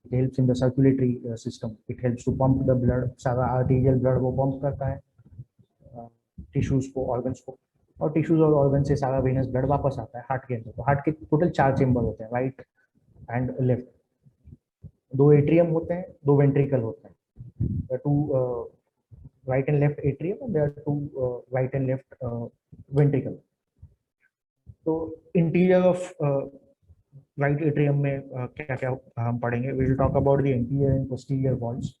It helps in the circulatory system. It helps to pump the blood. सारा arterial blood वो pump करता है tissues को, organs को, और टिश्यूज और ऑर्गन से सारा वेनस ब्लड वापस आता है हार्ट के अंदर। तो हार्ट के टोटल 4 चेंबर होते हैं, राइट एंड लेफ्ट। 2 एट्रियम होते हैं, 2 वेंट्रिकल होते हैं। 2 right and left atrium and there are 2 right and left ventricle. तो इंटीरियर ऑफ राइट एट्रियम में क्या क्या हम पढ़ेंगे? We will talk about the anterior and posterior walls,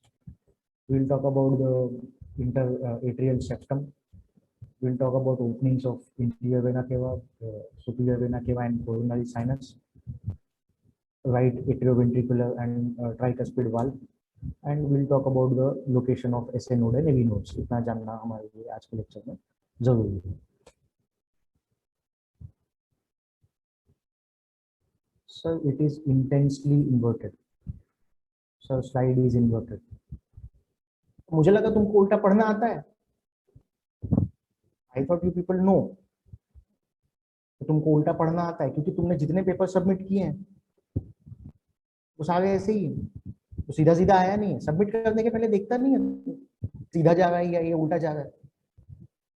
we will talk about the inter atrial septum, we'll talk about openings of inferior vena cava, superior vena cava and coronary sinus, right atrioventricular and tricuspid valve, and we'll talk about the location of SA node and AV nodes. इतना जानना हमारे लिए आज के lecture में जरूरी है। Sir, it is intensely inverted. Sir, slide is inverted. मुझे लगा तुमको उल्टा पढ़ना आता है। I thought you people know तो तुमको उल्टा पढ़ना आता है, क्योंकि तुमने जितने पेपर सबमिट किए हैं वो सारे ऐसे ही हैं। तो सीधा सीधा आया नहीं है, सबमिट करने के पहले देखता नहीं है सीधा जा रहा है या ये उल्टा जा रहा है।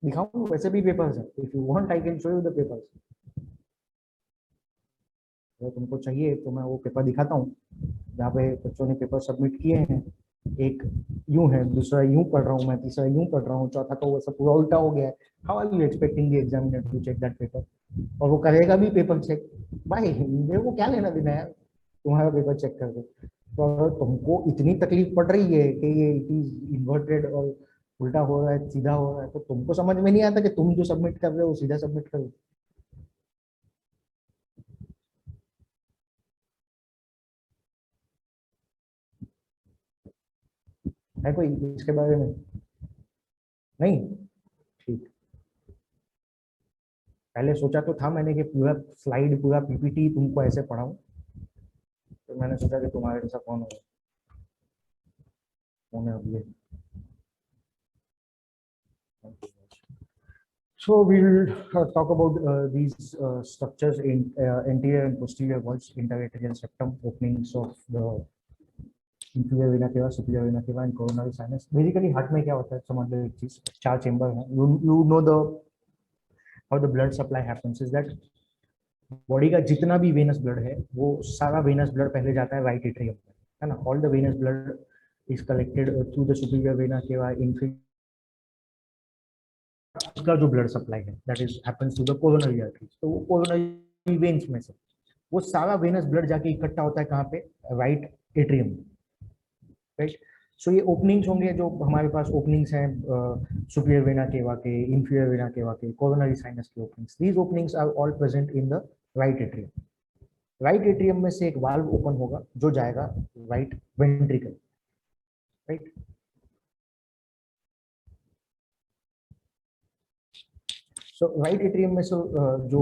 दिखाऊं वैसे भी पेपर्स है, if you want I can show you the papers. अगर तुमको चाहिए तो मैं वो पेपर दिखाता हूँ जहाँ पे बच्चों ने पेपर सबमिट किए हैं। एक यूं है, दूसरा यूं पढ़ रहा हूँ मैं, तीसरा यूं पढ़ रहा हूँ, चौथा तो वैसा पूरा उल्टा हो गया है। How are you expecting the examiner to check that paper? और वो करेगा भी पेपर चेक। भाई मेरे को क्या लेना देना है तुम्हारा पेपर चेक करके। तो अगर तुमको इतनी तकलीफ पड़ रही है कि ये इट इज इन्वर्टेड और उल्टा हो रहा है, सीधा हो रहा है, तो तुमको समझ में नहीं आता कि तुम जो सबमिट कर रहे हो सीधा सबमिट करो। है कोई इसके बारे में? नहीं? ठीक। पहले सोचा तो था मैंने कि पूरा स्लाइड, पूरा पीपीटी तुमको ऐसे पढ़ाऊं, तो मैंने सोचा कि तुम्हारे जैसा कौन है अब ये। So we will talk about these structures in anterior and posterior walls, interatrial septum, openings of the inferior vena cava, superior vena cava and coronary sinus. Basically heart में क्या होता है समझ लो एक चीज, 4 चेंबर हैं। You know the how the blood supply happens is that body का जितना भी वेनस ब्लड है वो सारा वेनस ब्लड पहले जाता है राइट एट्रियम में, है ना। All the venous blood is collected through the superior vena cava, inferior उसका जो ब्लड सप्लाई है that is happens to the coronary arteries. तो वो कोरोनरी वेन्स में से वो सारा वेनस ब्लड जाके इकट्ठा होता है कहाँ पे? Right atrium, right. सो ये ओपनिंग्स होंगे जो हमारे पास ओपनिंग्स हैं सुपीरियर वेना केवा के, इंफीरियर वेना केवा के, कोरोनरी साइनस के openings. These openings are all present in the right atrium. Right atrium में से एक वाल्व ओपन होगा जो जाएगा right ventricle, right. So right atrium में जो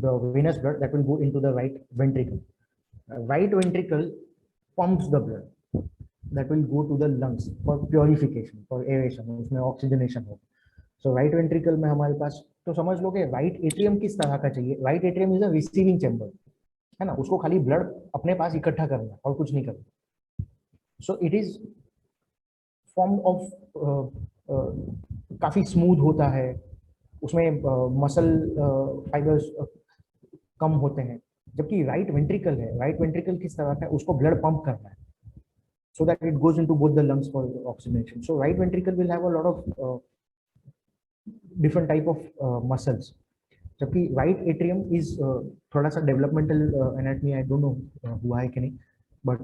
the venous blood that will go into the right ventricle. Right ventricle pumps the blood that will go to the lungs for purification, for aeration, उसमें oxygenation हो। So right ventricle में हमारे पास तो समझ लो कि right atrium किस तरह का चाहिए। Right atrium is a receiving chamber, है ना। उसको खाली ब्लड अपने पास इकट्ठा करना और कुछ नहीं करना। So it is form of काफी स्मूथ होता है, उसमें मसल फाइबर्स कम होते हैं। जबकि राइट वेंट्रिकल है, राइट वेंट्रिकल किस तरह का है, उसको ब्लड पंप करना है so that it goes into both the lungs for oxygenation. So right ventricle will have a lot of different type of muscles. जबकि राइट एट्रियम इज थोड़ा सा developmental anatomy, I don't no हुआ है कि नहीं, but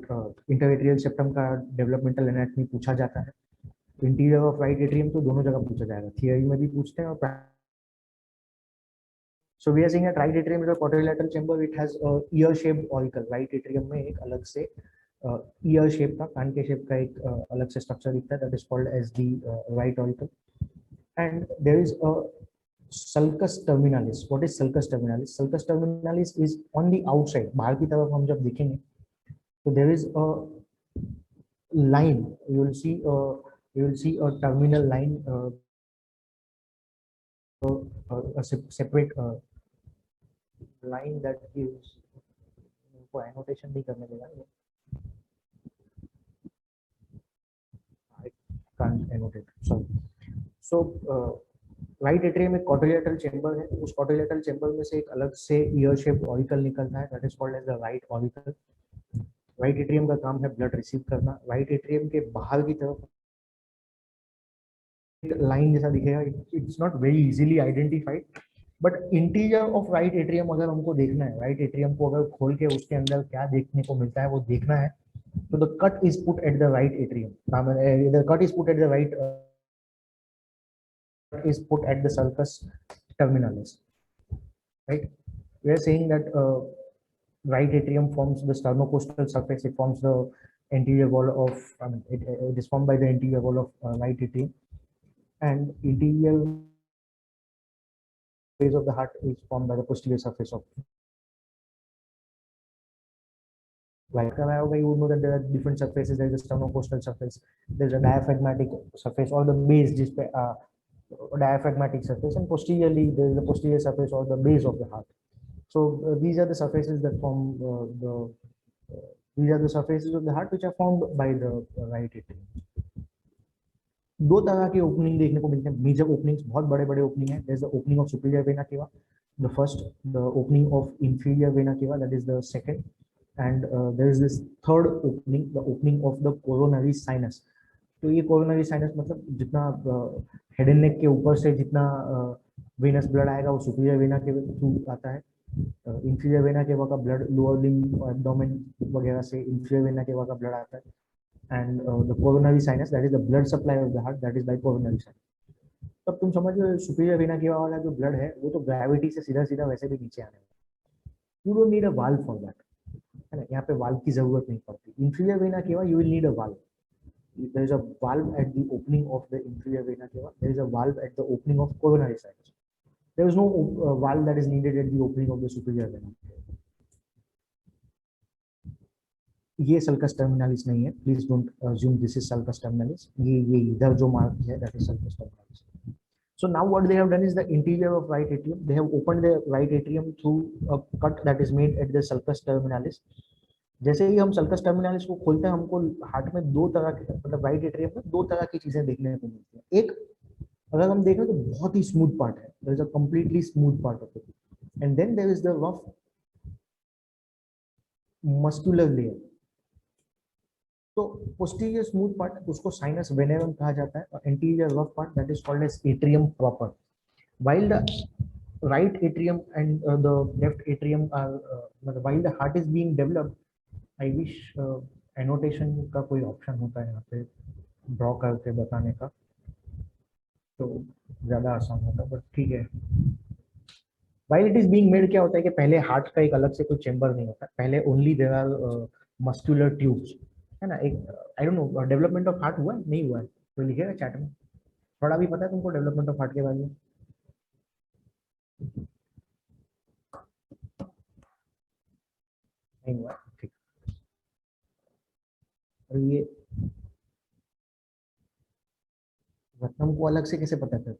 interatrial septum का developmental anatomy पूछा जाता है। इंटीरियर ऑफ राइट एट्रियम तो दोनों जगह पूछा जाएगा, थियरी में भी पूछते हैं और so we are seeing that right atrium is a quadrilateral chamber. It has a ear shaped auricle. Right atrium में एक अलग से ear shape का, कान के shape का एक अलग से structure दिखता है, that is called as the right auricle. And there is a sulcus terminalis. What is sulcus terminalis? Sulcus terminalis is on the outside. बाहर की तरफ हम जब देखेंगे तो there is a line. You will see a terminal line, a separate line that gives, को annotation नहीं करने देगा, can't annotate it. So right atrium एक क्वाड्रिलेटरल चेंबर है, उस क्वाड्रिलेटरल चेंबर में से एक अलग से ईयर शेप्ड ऑरिकल निकलता है, that is called as the right auricle. Right atrium का काम है ब्लड रिसीव करना। राइट एट्रियम के बाहर की तरफ लाइन जैसा दिखेगा, it's not very easily identified, but interior of right atrium अगर हमको देखना है, राइट एट्रियम को अगर खोल के उसके अंदर क्या देखने को मिलता है वो देखना है, तो the cut is put at the right atrium, the cut is put at the right is put at the sulcus terminalis, right? We are saying that right atrium forms the sternocostal surface, it forms the anterior wall of, it is formed by the anterior wall of right atrium, and interior phase of the heart is formed by the posterior surface of right. You would know that there are different surfaces. There is a sternocostal surface, there is a diaphragmatic surface or the base diaphragmatic surface, and posteriorly there is the posterior surface or the base of the heart. So these are the surfaces that form these are the surfaces of the heart which are formed by the right atrium. दो तरह के opening देखने को मिलते हैं, major openings, बहुत बड़े बड़े ओपनिंग है। There is the opening of superior vena cava, the first, the opening of inferior vena cava, that is the second, and there is this third opening, the opening of the coronary sinus. तो ये coronary sinus मतलब जितना head and neck के ऊपर से जितना venous blood आएगा वो सुपीरियर वेना के थ्रू आता है। इंफीरियर वेना केवा का ब्लड लोअर लिम्ब और एब्डोमेन वगैरह से इंफीरियर वेना केवा का ब्लड आता है, and the coronary sinus, that is the blood supply of the heart, that is by coronary sinus. तब तुम समझ लो सुपीरियर वेना केवा वाला जो ब्लड है वो तो ग्रेविटी से सीधा सीधा वैसे भी नीचे आने वाला, you don't need a valve for that, है ना, यहाँ पे वाल्व की जरूरत नहीं पड़ती। इंफीरियर वेना केवा you will need a valve, there is a valve at the opening of the inferior vena cava, there is a valve at the opening of coronary sinus, there is no valve that is needed at the opening of the superior vena cava. ये sulcus terminalis नहीं है, please don't assume this is sulcus terminalis, ये इधर जो mark है that is sulcus terminalis. So now what they have done is the interior of right atrium, they have opened the right atrium through a cut that is made at the sulcus terminalis. जैसे ही हम sulcus terminalis को खोलते हैं हमको heart में दो तरह के, मतलब राइट एट्रियम में दो तरह की चीजें देखने को मिलती हैं। एक अगर हम देखें तो बहुत ही स्मूथ पार्ट है, there is a completely smooth part of it, and then there is the rough muscular layer. तो पोस्टीरियर स्मूथ पार्ट उसको साइनस वेनेरम कहा जाता है, और anterior rough part that is called as atrium proper. While the right atrium and the left atrium are while the heart is being developed, I wish annotation का कोई option होता है यहाँ पे ड्रॉ करके बताने का तो ज्यादा आसान होता, बट ठीक है। while it is being made क्या होता है कि पहले हार्ट का एक अलग से कोई चेंबर नहीं होता, पहले only there are muscular tubes, है ना। एक I don't know development of heart हुआ है नहीं हुआ है, तो लिखिएगा चैट में, थोड़ा भी पता है तुमको डेवलपमेंट ऑफ हार्ट के बारे में? नहीं हुआ, ठीक। और ये रत्नम को अलग से कैसे पता कर,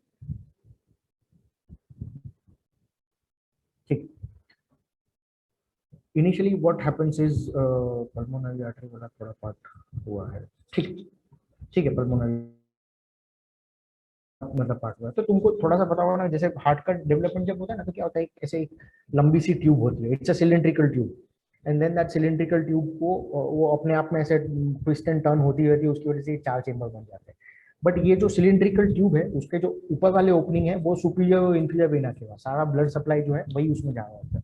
ठीक। Initially what happens is pulmonary artery वाला थोड़ा पार्ट हुआ है, ठीक, ठीक है। पल्मोनरी मतलब पार्ट हुआ है तो तुमको थोड़ा सा पता होगा ना, जैसे हार्ट का डेवलपमेंट जब होता है ना तो क्या होता है, ऐसे एक लंबी सी ट्यूब होती है, it's a cylindrical tube, and then that cylindrical tube को वो अपने आप में ऐसे ट्विस्ट एंड टर्न होती रहती है, उसकी वजह से चार चेंबर बन जाते हैं। बट ये जो सिलिंड्रिकल ट्यूब है उसके जो ऊपर वाले ओपनिंग है वो सुपीरियर और इंफीरियर वेना के बाद सारा ब्लड सप्लाई जो है वही उसमें जा रहा होता है।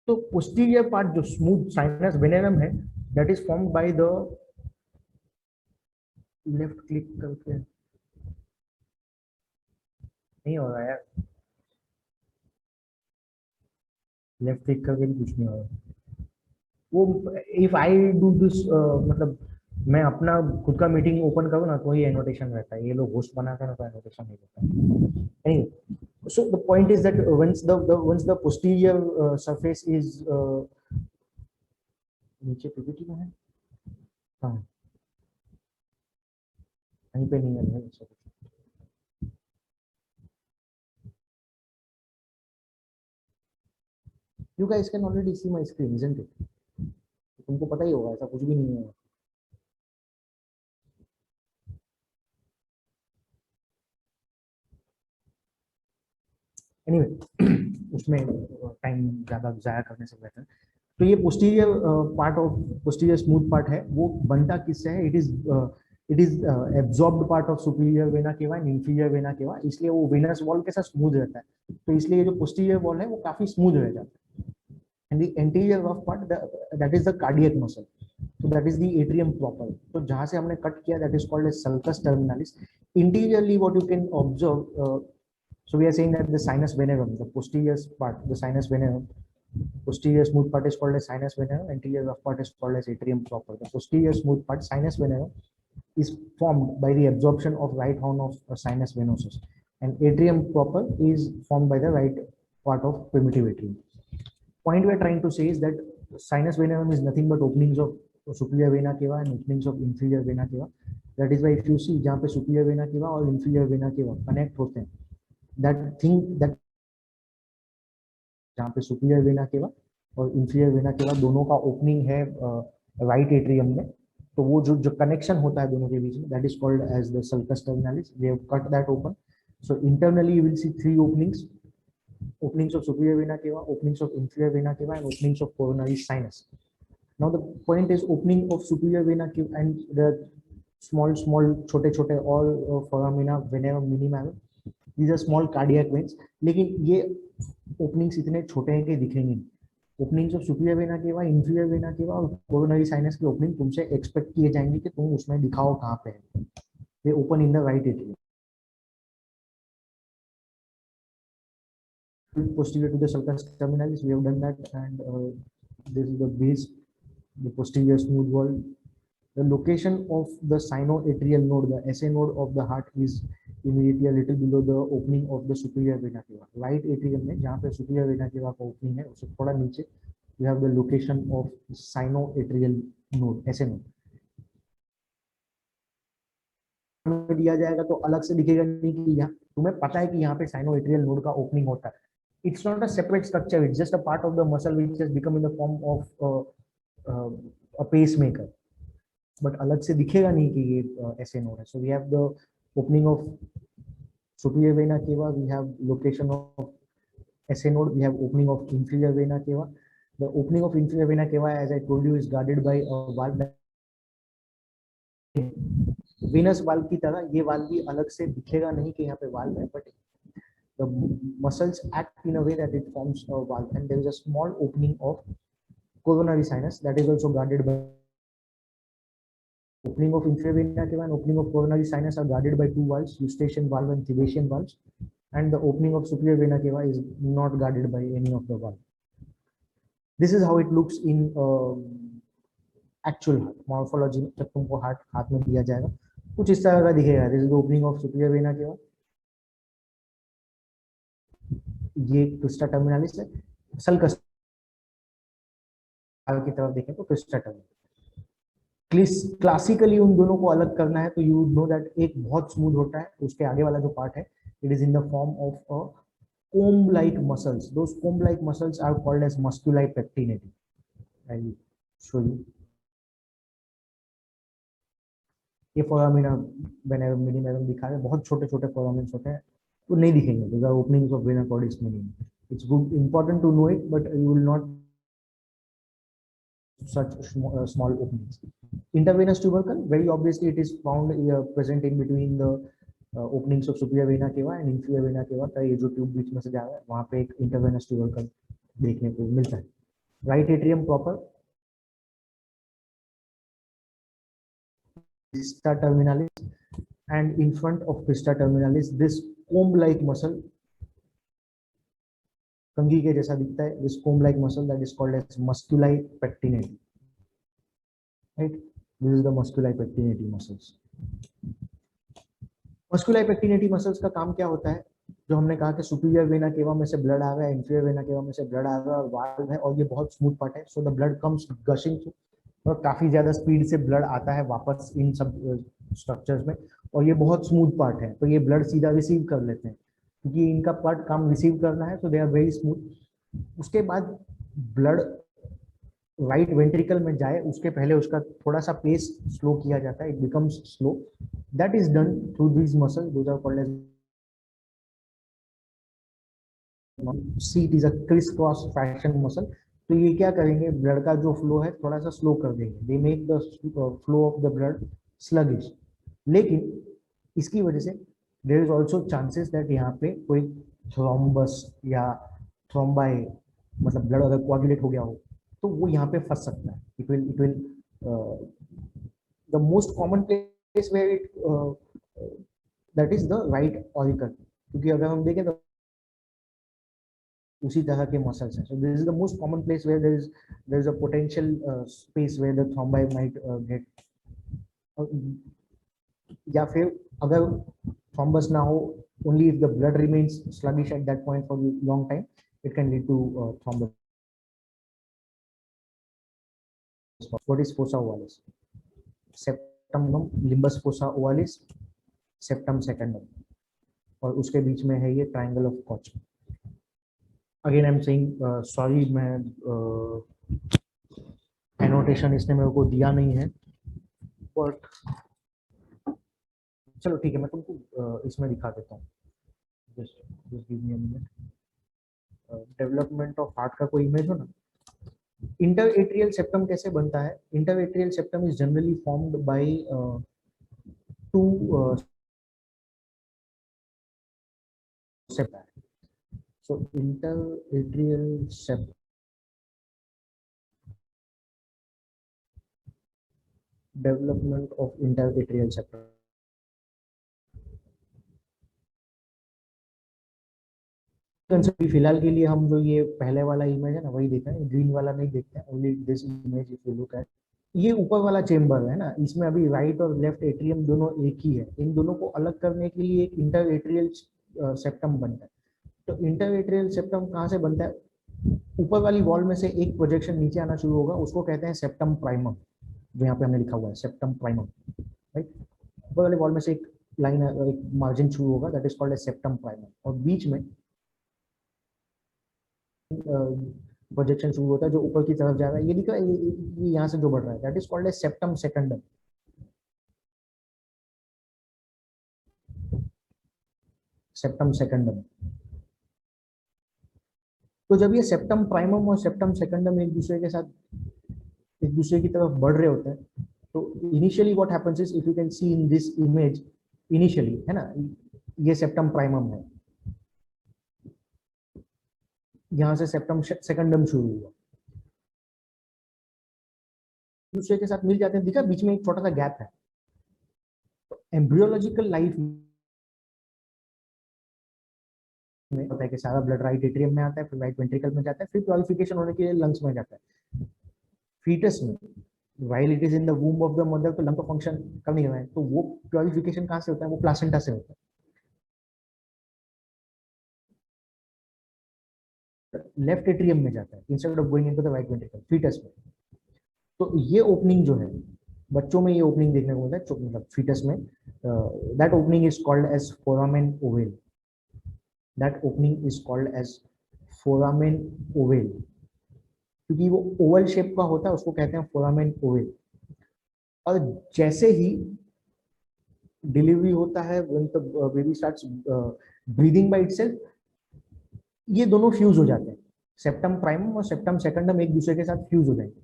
तो पोस्टीरियर पार्ट जो स्मूथ साइनस वेनेरम है that is formed by the left click करके नहीं हो रहा यार, लेफ्ट क्लिक करके भी कुछ नहीं हो रहा वो। इफ आई डू दिस मतलब मैं अपना खुद का मीटिंग ओपन करूँ ना तो ही एनोटेशन रहता है, ये लोग होस्ट बनाते हैं ना तो एनोटेशन नहीं रहता है। Anyway, so the point is that once the posterior surface is नीचे पीपीटी में है, हाँ कहीं पे नहीं है भाई ऐसा कुछ। You guys can already see my screen, isn't it? तुमको पता ही होगा ऐसा कुछ भी नहीं है। एनीवे उसमें टाइम ज़्यादा जाया करने से बेहतर। तो ये posterior part of posterior smooth part है, वो बनता किससे है? It is absorbed part of superior vena केवा एंड इंफीरियर वेना केवा, इसलिए वो वेनस वॉल के साथ स्मूथ रहता है, तो इसलिए जो पोस्टीरियर वॉल है वो काफी स्मूथ रह जाता है। And the anterior rough part, that is the cardiac muscle, so that is the atrium proper. तो जहां से हमने कट किया, that is called as sulcus terminalis. Interiorly what you can observe, so we are saying that the sinus venerum, the posterior part, the sinus venerum, posterior smooth part is called as sinus venerum, anterior rough part is called as atrium proper. The posterior smooth part, sinus venerum, is formed by the absorption of right horn of sinus venosus, and atrium proper is formed by the right part of primitive atrium. Point we are trying to say is that sinus venerum is nothing but openings of superior vena cava and openings of inferior vena cava. That is why if you see जहाँ पे superior vena cava और inferior vena cava connect होते हैं, that thing that जहाँ पे superior vena cava और inferior vena cava दोनों का opening है right atrium में, तो वो जो connection होता है दोनों के बीच में, that is called as the sulcus terminalis. We have cut that open. So internally you will see three openings: openings of superior vena cava, openings of inferior vena cava, and openings of coronary sinus. Now the point is opening of superior vena cava and the small छोटे all foramina, vena minima, these are small cardiac veins. लेकिन ये openings इतने छोटे हैं कि दिखेंगे नहीं. Openings of superior vena cava, inferior vena cava और coronary sinus की opening तुमसे expect किए जाएंगे कि तुम उसमें दिखाओ कहाँ पे है. They open in the right atrium. Posterior to the sulcus terminalis, we have done that, and this is the base, the posterior smooth wall. The location of the sinoatrial node, the SA node of the heart, is immediately a little below the opening of the superior vena cava. Right atrium में जहाँ पे superior vena cava का opening है, उससे थोड़ा नीचे we have the location of sinoatrial node, SA node. दिया जाएगा तो अलग से दिखेगा नहीं कि यहाँ तुम्हें पता है कि यहाँ पे साइनोएट्रियल नोड का ओपनिंग होता है. It's not a separate structure, it's just a part of the muscle which has become in the form of a pacemaker. But अलग से दिखेगा नहीं कि ये ऐसे नोड है. So we have the opening of superior vena cava, we have location of SA node, we have opening of inferior vena cava. The opening of inferior vena cava, as I told you, is guarded by a valve. Venous valve की तरह ये valve भी अलग से दिखेगा नहीं कि यहाँ पे valve है, but the muscles act in a way that it forms a valve, and there is a small opening of coronary sinus that is also guarded by. Opening of inferior vena cava and opening of coronary sinus are guarded by two valves, eustachian valve and Thebesian valves, and the opening of superior vena cava is not guarded by any of the valves. This is how it looks in actual heart morphology. जब तुमको हाथ में दिया जाएगा कुछ इस तरह का दिखेगा. This is the opening of superior vena cava. ये क्रिस्टा टर्मिनालिस है. सल्कस की तरफ देखें तो क्रिस्टा टर्मिनालिस. क्लासिकली उन दोनों को अलग करना है तो यू नो दैट एक बहुत स्मूथ होता है, उसके आगे वाला जो पार्ट है it is in the form of a comb like muscles. Those comb like muscles are called as musculi pectinati. I will show you. ये फोरामिना वेनेरम मिनिमम दिखा रहे हैं, बहुत छोटे छोटे फोरामिन्स होते हैं तो नहीं दिखेंगे. Those are openings of vena cordis minimum. It's good, important to know it, but you will not such small openings. Intravenous tubercle, very obviously it is found present in between the openings of superior vena cava and inferior vena cava. का ये जो tube बीच में से जा रहा है वहाँ पे एक इंटरवेनस ट्यूबरकल देखने को मिलता है. Right atrium proper, crista terminalis, and in front of crista terminalis this comb like muscle, कंघी के जैसा दिखता है, this comb like muscle that is called as musculi pectinati. Right, this is the musculi pectinati muscles. Musculi pectinati muscles का काम क्या होता है? जो हमने कहा कि सुपीरियर वेना केवा में से ब्लड आ रहा है, इंफीरियर वेना केवा में से ब्लड आ रहा है और वाल्व है और ये बहुत स्मूथ पार्ट है, so the blood comes gushing through और काफी ज्यादा स्पीड से ब्लड आता है वापस इन सब स्ट्रक्चर्स में और ये बहुत स्मूथ पार्ट है तो ये ब्लड सीधा रिसीव कर लेते हैं क्योंकि इनका पार्ट काम रिसीव करना है, so they are very smooth. उसके बाद ब्लड राइट वेंट्रिकल में जाए उसके पहले उसका थोड़ा सा पेस स्लो किया जाता है, it becomes slow. That is done through these muscle, those are called as seat is a crisscross fashion muscle. तो ये क्या करेंगे, ब्लड का जो फ्लो है थोड़ा सा स्लो कर देंगे, they make the flow of the blood sluggish. लेकिन इसकी वजह से there is also chances that यहाँ पे कोई थ्रोम्बस या थ्रोम्बाई, मतलब ब्लड अगर कोआगुलेट हो गया हो तो वो यहाँ पे फंस सकता है। It will the most common place where it that is the right auricle, क्योंकि अगर हम देखें तो उसी तरह के मसल्स हैं। So this is the most common place where there is a potential space where the thrombi might get, या फिर अगर थ्रोम्बस ना हो, only if the blood remains sluggish at that point for a long time, it can lead to thrombus. What is fossa ovalis? Septum limbus fossa ovalis, septum secundum, और उसके बीच में है ये triangle of Koch. Again I am saying sorry, मैं annotation इसने मेरे को दिया नहीं है, बट चलो ठीक है, मैं तुमको इसमें दिखा देता हूँ। Just give me a minute. Development of heart का कोई इमेज हो ना। इंटरएट्रियल सेप्टम कैसे बनता है? Interatrial septum is generally formed by two septa. So interatrial septum, development of interatrial septum. फिलहाल के लिए हम जो ये पहले वाला इमेज है ना वही देखा है, ग्रीन वाला नहीं देखते हैं, only this image if you look at. ये ऊपर वाला चेम्बर है ना, इसमें अभी राइट और लेफ्ट एट्रियम दोनों एक ही है। इन दोनों को अलग करने के लिए एक इंटरएट्रियल सेप्टम बनता है। तो इंटरएट्रियल सेप्टम कहाँ से बनता है? ऊपर वाली वॉल में से एक प्रोजेक्शन नीचे आना शुरू होगा, उसको कहते हैं सेप्टम प्राइमम, जो यहाँ पे हमने लिखा हुआ है सेप्टम प्राइमम, राइट। ऊपर वाले वॉल में से एक लाइन, एक मार्जिन शुरू होगा, that is called as septum primum, और बीच में प्रोजेक्शन शुरू होता है जो ऊपर की तरफ जा रहा है। ये दिखा, ये यहाँ से जो बढ़ रहा है, that is called as septum secundum. Septum secundum. तो जब ये सेप्टम प्राइमम और सेप्टम सेकंडम एक दूसरे की तरफ बढ़ रहे होते हैं, तो initially what happens is, if you can see in this image, initially है ना, ये सेप्टम प्राइमम है, यहाँ से सेप्टम सेकंडम शुरू हुआ, दूसरे के साथ मिल जाते हैं, दिखा बीच में एक छोटा सा गैप है। तो एम्ब्रियोलॉजिकल लाइफ में होता है कि सारा ब्लड राइट एट्रियम में आता है, फिर राइट वेंट्रिकल में जाता है, फिर प्योरिफिकेशन होने के लिए लंग्स में जाता है। फीटस में while it is in the womb of the mother, तो लंग का फंक्शन कम नहीं हो रहा है, तो वो प्योरिफिकेशन कहाँ से होता है? वो प्लासेंटा से होता है, लेफ्ट एट्रियम में जाता है instead of going into the right ventricle foetus में। तो ये ओपनिंग जो है, बच्चों में ये ओपनिंग देखने को मिलता है, मतलब फीटस में, that opening is called as foramen ovale. That opening is called as foramen ovale, क्योंकि वो ओवल शेप का होता है, उसको कहते हैं फोरामेन ओवेल। और जैसे ही डिलीवरी होता है, when the baby starts breathing by itself, ये दोनों फ्यूज हो जाते हैं, सेप्टम प्राइमम और सेप्टम सेकंडम एक दूसरे के साथ फ्यूज हो जाएंगे।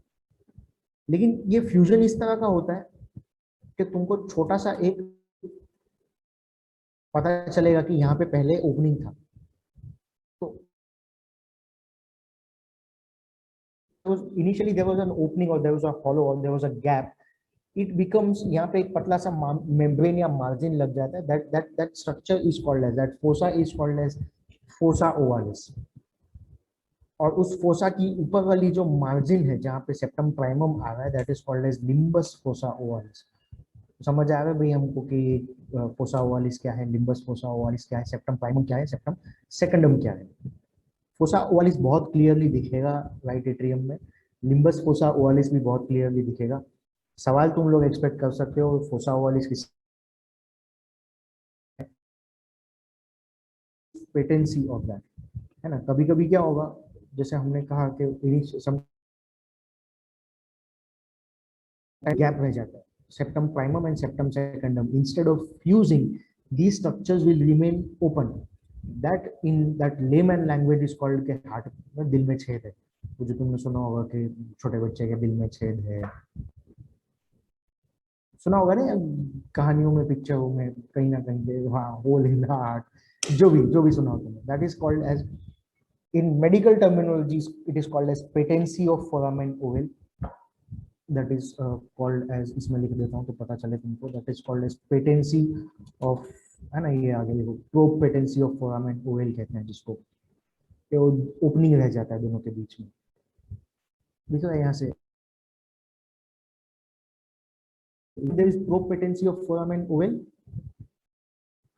लेकिन ये फ्यूजन इस तरह का होता है कि तुमको छोटा सा एक पता चलेगा कि यहाँ पे पहले ओपनिंग था, तो initially there was an opening और देयर वाज अ हॉलो और there was a gap, it becomes, यहाँ पे एक पतला सा मेम्ब्रेन या मार्जिन लग जाता है, that structure is called as, that fossa is called as fossa ovalis. और उस फोसा की ऊपर वाली जो मार्जिन है जहाँ पे सेप्टम प्राइमम आ रहा है, that is called as limbus fossa ovalis. समझ आ रहा है भाई हमको कि फोसा ओवालिस क्या है, लिम्बस फोसा ओवालिस क्या है, सेप्टम प्राइमम क्या है, सेप्टम सेकंडम क्या है। फोसा ओवालिस बहुत क्लियरली दिखेगा राइट एट्रियम में, लिम्बस फोसा ओवालिस भी बहुत क्लियरली दिखेगा। सवाल तुम लोग एक्सपेक्ट कर सकते हो फोसा ओवालिस किस पेटेंसी ऑफ दैट, है ना। कभी कभी क्या होगा, जैसे हमने कहा कि सम गैप रह जाता है, septum primum and septum secundum, instead of fusing these structures will remain open, that in that layman language is called के हार्ट, दिल में छेद है। तो जो तुमने सुना होगा कि छोटे बच्चे के दिल में छेद है, सुना होगा ना कहानियों में, पिक्चरों में, कहीं ना कहीं पे, हाँ, होल इन द हार्ट, जो भी सुना हो तुमने, that is called edge, in medical terminology it is called as patency of foramen oval, that is called as, इसमें लिख देता हूँ तो पता चले तुमको, that is called as patency of, है ना, ये आगे लिखो, probe patency of foramen Oval कहते हैं जिसको, ये ओपनिंग रह जाता है दोनों के बीच में। देखो यहाँ से, there is probe patency of foramen oval,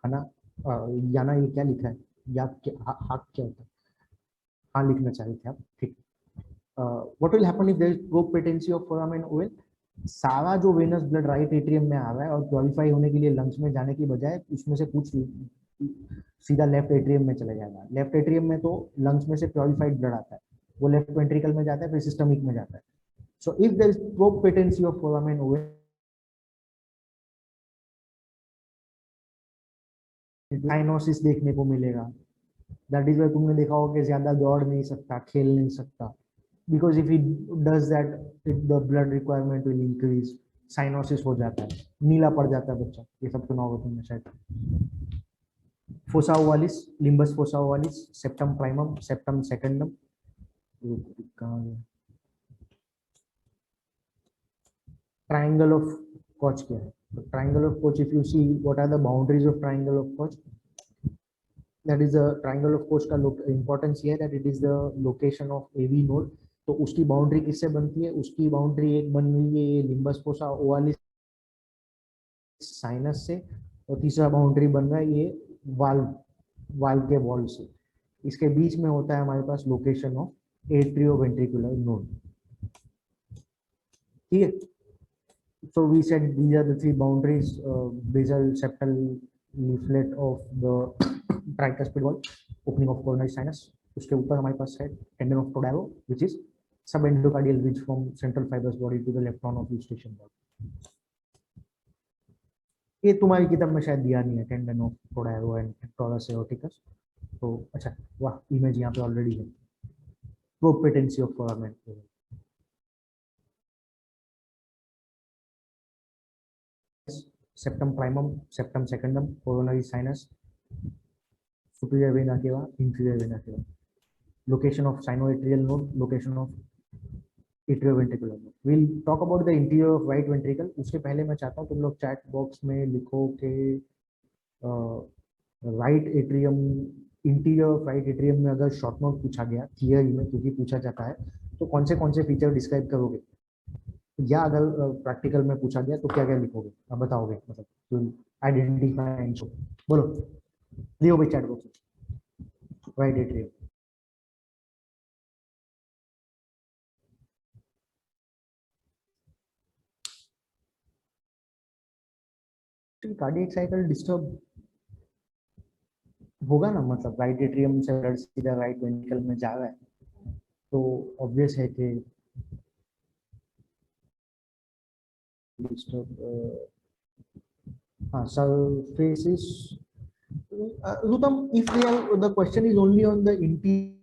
है ना, याना ये क्या लिखा है, याद क्या, हाथ क्या होता है, हाँ लिखना चाहिए थे आप, ठीक। What will happen if there is probe patency of foramen oval, सारा जो वेनस ब्लड राइट एट्रियम में आ रहा है और प्योरीफाई होने के लिए लंग्स में जाने की बजाय उसमें से कुछ सीधा लेफ्ट एट्रियम में चला जाएगा। लेफ्ट एट्रियम में तो लंग्स में से प्योरीफाइड ब्लड आता है, वो लेफ्ट वेंट्रिकल में जाता है, फिर सिस्टमिक में जाता है। So if there is probe patency of foramen oval, cyanosis देखने को मिलेगा। दैट इज वाई तुमने देखा होगा कि ज्यादा दौड़ नहीं सकता, खेल नहीं सकता, because if he does that the blood requirement will increase, cyanosis हो जाता है, नीला पड़ जाता है बच्चा, ये सब सुना होगा तुमने शायद। Fossa ovalis, limbus fossa ovalis, septum primum, septum secundum, कहाँ गया, ट्राइंगल ऑफ कॉच क्या है, triangle of Koch, if you see what are the boundaries of triangle of Koch, that is the triangle of Koch का importance ये है that it is the location of AV node. तो उसकी boundary किससे बनती है, उसकी बाउंड्री एक बन रही है ये लिम्बस फोसा ओवालिस साइनस से, और तीसरा बाउंड्री बन रहा है ये वाल्व, वाल्व के वॉल से। इसके बीच में होता है हमारे पास लोकेशन ऑफ एट्रियोवेंट्रिकुलर नोड, ठीक है। So we said these are the three boundaries, basal, septal, leaflet of the tricuspid wall, opening of coronary sinus। उसके ऊपर हमारे पास है tendon of Todaro, which is subendocardial ridge from central fibrous body to the nephron of eustachian body। ये तुम्हारी किताब में शायद दिया नहीं है, tendon of Todaro and torus aorticus. तो अच्छा, वाह, इमेज यहाँ पे ऑलरेडी है, probe patency of foramen, septum primum, septum secundum, coronary sinus, superior vena cava, inferior vena cava, location of sinoatrial node, location of atrioventricular node. Will talk about the interior of right ventricle. उसके पहले मैं चाहता हूँ तुम लोग chat box में लिखो कि right atrium, interior of right atrium में अगर शॉर्ट नोट पूछा गया थियरी में, क्योंकि पूछा जाता है, तो कौन से फीचर डिस्क्राइब करोगे, या अगर प्रैक्टिकल में पूछा गया तो क्या क्या लिखोगे, आप बताओगे, मतलब आइडेंटिफाई एंड शो, बोलो, लियो भाई chat box, right atrium. Cardiac cycle disturb होगा ना, मतलब राइट एट्रियम से ब्लड सीधा राइट वेंट्रिकल में जा रहा है, तो ऑब्वियस है कि डिस्टर्ब, हाँ, surfaces, Rutam, if we have, the question is only on the interior